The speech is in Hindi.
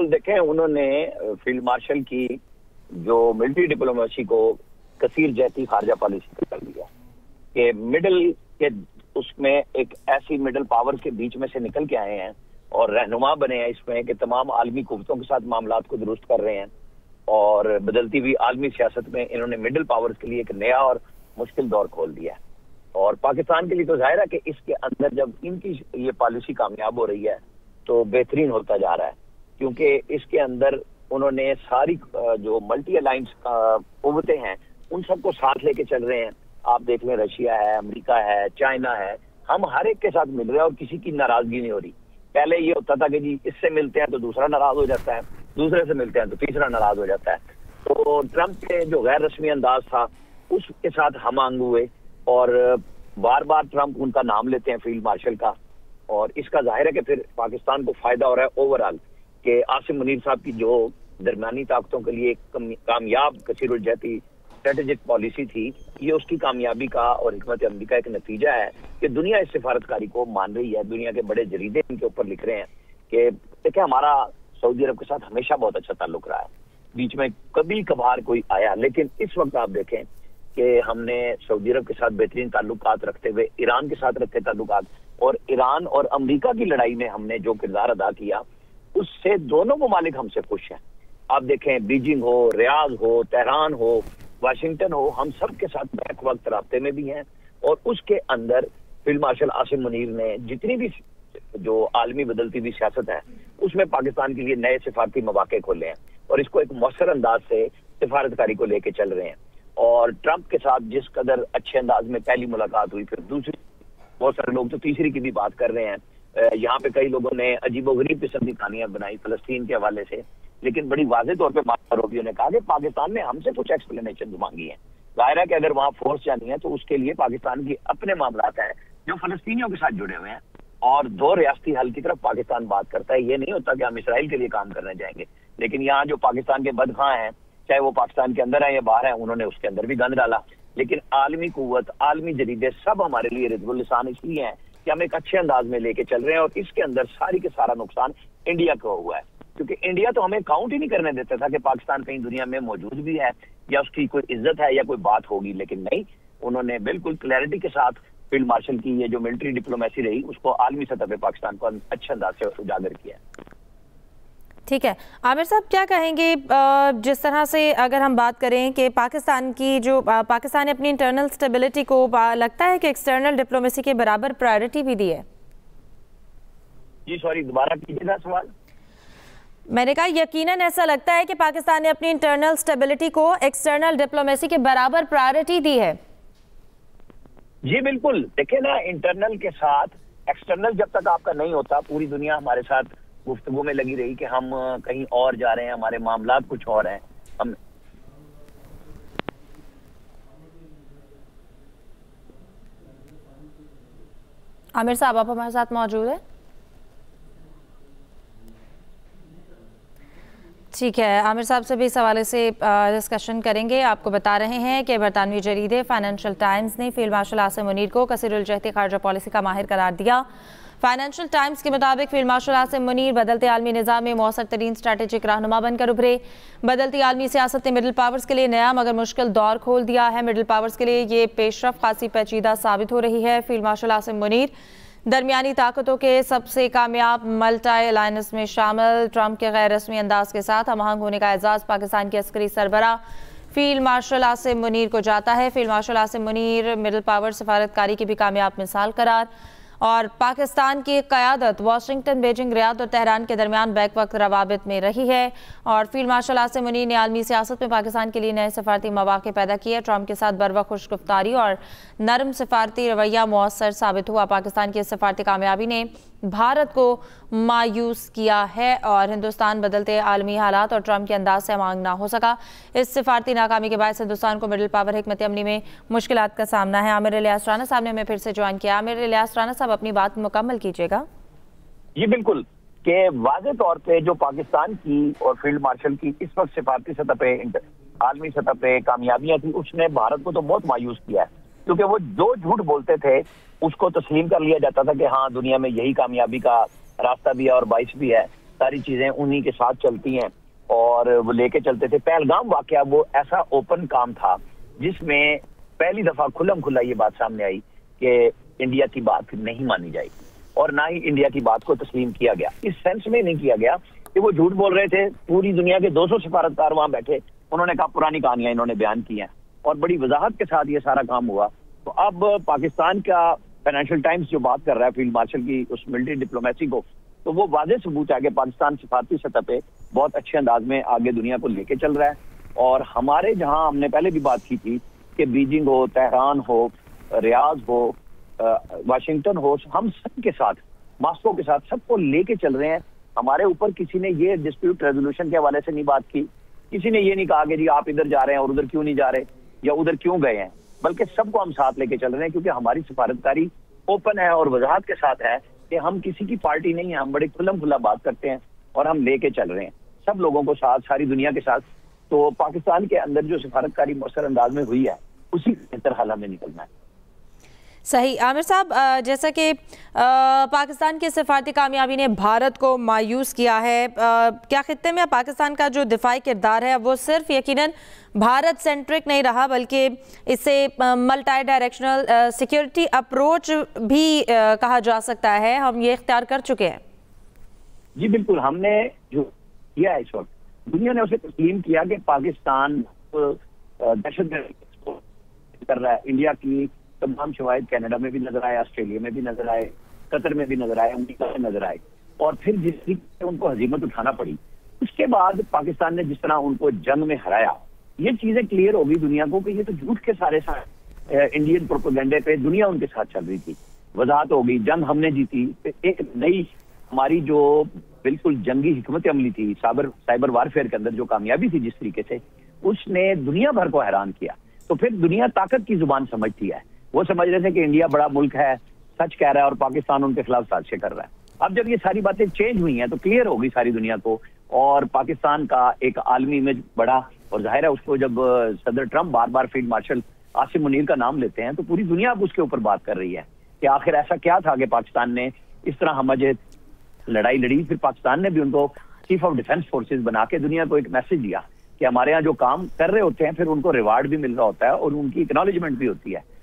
बिल्कुल, देखें उन्होंने फील्ड मार्शल की जो मिलिट्री डिप्लोमेसी को कसीर जहती खारजा पॉलिसी कर दिया कि मिडिल के उसमें एक ऐसी मिडिल पावर के बीच में से निकल के आए हैं और रहनुमा बने हैं इसमें कि तमाम आलमी कुव्वतों के साथ मामलात को दुरुस्त कर रहे हैं। और बदलती हुई आलमी सियासत में इन्होंने मिडिल पावर्स के लिए एक नया और मुश्किल दौर खोल दिया है। और पाकिस्तान के लिए तो जाहिर है कि इसके अंदर जब इनकी ये पॉलिसी कामयाब हो रही है तो बेहतरीन होता जा रहा है, क्योंकि इसके अंदर उन्होंने सारी जो मल्टी अलायंस कुव्वतें हैं उन सबको साथ लेके चल रहे हैं। आप देख लें, रशिया है, अमेरिका है, चाइना है, हम हर एक के साथ मिल रहे हैं और किसी की नाराजगी नहीं हो रही। पहले ये होता था कि जी इससे मिलते हैं तो दूसरा नाराज हो जाता है, दूसरे से मिलते हैं तो तीसरा नाराज हो जाता है। तो ट्रंप के जो गैर रस्मी अंदाज था उसके साथ हम आंग हुए और बार बार ट्रंप उनका नाम लेते हैं फील्ड मार्शल का, और इसका जाहिर है कि फिर पाकिस्तान को फायदा हो रहा है ओवरऑल कि आसिम मुनीर साहब की जो दरमियानी ताकतों के लिए एक कामयाब कसीरुलजहती स्ट्रेटेजिक पॉलिसी थी, ये उसकी कामयाबी का और हिकमत अमली का एक नतीजा है कि दुनिया इस सिफारतकारी को मान रही है। दुनिया के बड़े जरीदे इनके ऊपर लिख रहे हैं कि देखिए हमारा सऊदी अरब के साथ हमेशा बहुत अच्छा ताल्लुक रहा है, बीच में कभी कभार कोई आया, लेकिन इस वक्त आप देखें कि हमने सऊदी अरब के साथ बेहतरीन ताल्लुकात रखते हुए ईरान के साथ रखे ताल्लुकात, और ईरान और अमेरिका की लड़ाई में हमने जो किरदार अदा किया उससे दोनों ममालिक हमसे खुश हैं। आप देखें बीजिंग हो, रियाद हो, तेहरान हो, वाशिंगटन हो, हम सब के साथ बैक वक्त राब्ते में भी हैं। और उसके अंदर फील्ड मार्शल आसिम मुनीर ने जितनी भी जो आलमी बदलती हुई सियासत है उसमें पाकिस्तान के लिए नए सिफारती मौके खोले हैं और इसको एक मौसर अंदाज से सिफारतकारी को लेके चल रहे हैं। और ट्रंप के साथ जिस कदर अच्छे अंदाज में पहली मुलाकात हुई, फिर दूसरी, बहुत सारे लोग तो तीसरी की भी बात कर रहे हैं। यहाँ पे कई लोगों ने अजीबोगरीब किस्म की कहानियां बनाई फलस्तीन के हवाले से, लेकिन बड़ी वाज़ेह तौर पे मारूफियों ने कहा कि पाकिस्तान ने हमसे कुछ एक्सप्लेनेशन मांगी है। जाहिर है कि अगर वहां फोर्स जानी है तो उसके लिए पाकिस्तान की अपने मामलात हैं जो फलस्तीनियों के साथ जुड़े हुए हैं, और दो रियासती हल की तरफ पाकिस्तान बात करता है। ये नहीं होता कि हम इसराइल के लिए काम करने जाएंगे, लेकिन यहाँ जो पाकिस्तान के बदखां हैं, चाहे वो पाकिस्तान के अंदर है या बाहर है, उन्होंने उसके अंदर भी गंद डाला। लेकिन आलमी कुव्वत, आलमी जरीदे सब हमारे लिए रिजवुल लिसान इसलिए हैं कि हम एक अच्छे अंदाज में लेके चल रहे हैं, और इसके अंदर सारी के सारा नुकसान इंडिया को हुआ है, क्योंकि इंडिया तो हमें काउंट ही नहीं करने देता था कि पाकिस्तान कहीं दुनिया में मौजूद भी है या उसकी कोई इज्जत है या कोई बात होगी। लेकिन नहीं, उन्होंने बिल्कुल क्लैरिटी के साथ फील्ड मार्शल की ये जो मिलिट्री डिप्लोमेसी रही उसको आलमी सतह पे पाकिस्तान को अच्छे अंदाज से उजागर किया। ठीक है, आमिर साहब क्या कहेंगे जिस तरह से अगर हम बात करें कि पाकिस्तान की जो पाकिस्तान ने अपनी इंटरनल स्टेबिलिटी को लगता है कि एक्सटर्नल डिप्लोमेसी के बराबर प्रायोरिटी भी दी है? जी सॉरी, दोबारा कीजिएगा सवाल। मैंने कहा यकीनन ऐसा लगता है कि पाकिस्तान ने अपनी इंटरनल स्टेबिलिटी को एक्सटर्नल डिप्लोमेसी के बराबर प्रायोरिटी दी है। जी बिल्कुल, देखिए ना, इंटरनल के साथ एक्सटर्नल जब तक आपका नहीं होता, पूरी दुनिया हमारे साथ गुफ्तगू में लगी रही कि हम कहीं और जा रहे हैं, हमारे मामलात कुछ और हैं। हम आमिर साहब आप हमारे साथ मौजूद हैं? ठीक है, आमिर साहब से भी इस हवाले से डिस्कशन करेंगे। आपको बता रहे हैं कि बरतानवी जरीदे फाइनेंशियल टाइम्स ने फील्ड मार्शल आसिम मुनीर को कसीरुलजहती खारजा पॉलिसी का माहिर करार दिया। फाइनेंशियल टाइम्स के मुताबिक फील्ड मार्शल आसिम मुनीर बदलते आलमी निज़ाम में मौसर तरीन स्ट्रैटेजिक रहनुमा बनकर उभरे। बदलती आलमी सियासत ने मिडिल पावर्स के लिए नया मगर मुश्किल दौर खोल दिया है। मिडिल पावर्स के लिए ये पेशरफ खासी पेचीदा साबित हो रही है। फील्ड मार्शल आसिम मुनीर दरमियानी ताकतों के सबसे कामयाब मल्टी अलायंस में शामिल। ट्रंप के गैर रस्मी अंदाज के साथ हमआहंग होने का एजाज़ पाकिस्तान के अस्करी सरबराह फील्ड मार्शल आसिम मुनीर को जाता है। Field marshal Asim Munir middle power सफारतकारी की भी कामयाब मिसाल करार, और पाकिस्तान की क़यादत वाशिंगटन, बेजिंग, रियाद और तेहरान के दरमियान बैक वक्त रवाबित में रही है। और फील्ड मार्शल आसिम मुनीर ने आलमी सियासत में पाकिस्तान के लिए नए सफारती मौके पैदा किए। ट्रंप के साथ बरवक्त खुशगुफ्तारी और नरम सफारती रवैया मौसर साबित हुआ। पाकिस्तान की इस सफारती कामयाबी ने भारत को मायूस किया है और हिंदुस्तान बदलते आलमी हालात और ट्रंप के अंदाज से मांग ना हो सका। इस सिफारती नाकामी के बाद हिंदुस्तान को मिडिल पावर हिकमत अमली में मुश्किलात का सामना है। आमिर इलियास राना साहब ने हमें फिर से ज्वाइन किया। आमिर इलियास राना साहब अपनी बात मुकम्मल कीजिएगा। जी बिल्कुल, के वाज़ेह तौर पे जो पाकिस्तान की और फील्ड मार्शल की इस वक्त सिफारती सतह पे, आलमी सतह पे कामयाबियां थी, उसने भारत को तो बहुत मायूस किया है, क्योंकि वो जो झूठ बोलते थे उसको तस्लीम कर लिया जाता था कि हाँ दुनिया में यही कामयाबी का रास्ता भी है और बाइस भी है। सारी चीजें उन्हीं के साथ चलती हैं और वो लेके चलते थे। पहलगाम वाकया वो ऐसा ओपन काम था जिसमें पहली दफा खुल्लम खुल्ला ये बात सामने आई कि इंडिया की बात नहीं मानी जाएगी और ना ही इंडिया की बात को तस्लीम किया गया। इस सेंस में नहीं किया गया कि वो झूठ बोल रहे थे। पूरी दुनिया के 200 सफारतकार वहां बैठे, उन्होंने कहा पुरानी कहानियां इन्होंने बयान की हैं और बड़ी वजाहत के साथ ये सारा काम हुआ। तो अब पाकिस्तान का फाइनेंशियल टाइम्स जो बात कर रहा है फील्ड मार्शल की उस मिलिट्री डिप्लोमेसी को, तो वो वाज़ेह सबूत है कि पाकिस्तान सफारती सतह पे बहुत अच्छे अंदाज में आगे दुनिया को लेके चल रहा है। और हमारे जहां हमने पहले भी बात की थी कि बीजिंग हो, तेहरान हो, रियाद हो, वाशिंगटन हो, हम सबके साथ, मॉस्को के साथ सबको लेके चल रहे हैं। हमारे ऊपर किसी ने ये डिस्प्यूट रेजोल्यूशन के हवाले से नहीं बात की, किसी ने ये नहीं कहा कि जी आप इधर जा रहे हैं और उधर क्यों नहीं जा रहे या उधर क्यों गए हैं, बल्कि सबको हम साथ लेके चल रहे हैं क्योंकि हमारी सफारतकारी ओपन है और वजाहत के साथ है कि हम किसी की पार्टी नहीं है, हम बड़ी खुल्लम खुल्ला बात करते हैं और हम लेके चल रहे हैं सब लोगों को साथ, सारी दुनिया के साथ। तो पाकिस्तान के अंदर जो सफारतकारी मौसर अंदाज में हुई है उसी बेहतर हाल हमें निकलना है। सही। आमिर साहब, जैसा कि पाकिस्तान की सिफारती कामयाबी ने भारत को मायूस किया है, क्या खित्ते में पाकिस्तान का जो दिफाई किरदार है वो सिर्फ यकीनन भारत सेंट्रिक नहीं रहा बल्कि इससे मल्टी डायरेक्शनल सिक्योरिटी अप्रोच भी कहा जा सकता है, हम ये इख्तियार कर चुके हैं? जी बिल्कुल, हमने जो किया है इस वक्त दुनिया ने उसे तस्लीम किया कि पाकिस्तान दहशतगर्द कर रहा है। इंडिया की तमाम शवाहिद कनाडा में भी नजर आए, ऑस्ट्रेलिया में भी नजर आए, कतर में भी नजर आए, अमेरिका में नजर आए और फिर जिस तरीके से उनको हजीमत उठाना पड़ी उसके बाद पाकिस्तान ने जिस तरह उनको जंग में हराया, ये चीजें क्लियर होगी दुनिया को कि ये तो झूठ के सारे इंडियन प्रोपेगेंडे पे दुनिया उनके साथ चल रही थी। वजाहत होगी, जंग हमने जीती, एक नई हमारी जो बिल्कुल जंगी हिकमत अमली थी, साइबर वारफेयर के अंदर जो कामयाबी थी जिस तरीके से, उसने दुनिया भर को हैरान किया। तो फिर दुनिया ताकत की जुबान समझती है, वो समझ रहे थे कि इंडिया बड़ा मुल्क है, सच कह रहा है और पाकिस्तान उनके खिलाफ साजिशें कर रहा है। अब जब ये सारी बातें चेंज हुई हैं तो क्लियर होगी सारी दुनिया को और पाकिस्तान का एक आलमी इमेज बढ़ा और जाहिर है उसको जब सदर ट्रंप बार बार फील्ड मार्शल आसिम मुनीर का नाम लेते हैं तो पूरी दुनिया अब उसके ऊपर बात कर रही है कि आखिर ऐसा क्या था कि पाकिस्तान ने इस तरह हमजे लड़ाई लड़ी। फिर पाकिस्तान ने भी उनको चीफ ऑफ डिफेंस फोर्सेज बना के दुनिया को एक मैसेज दिया कि हमारे यहाँ जो काम कर रहे होते हैं फिर उनको रिवार्ड भी मिल रहा होता है और उनकी एक्नॉलेजमेंट भी होती है।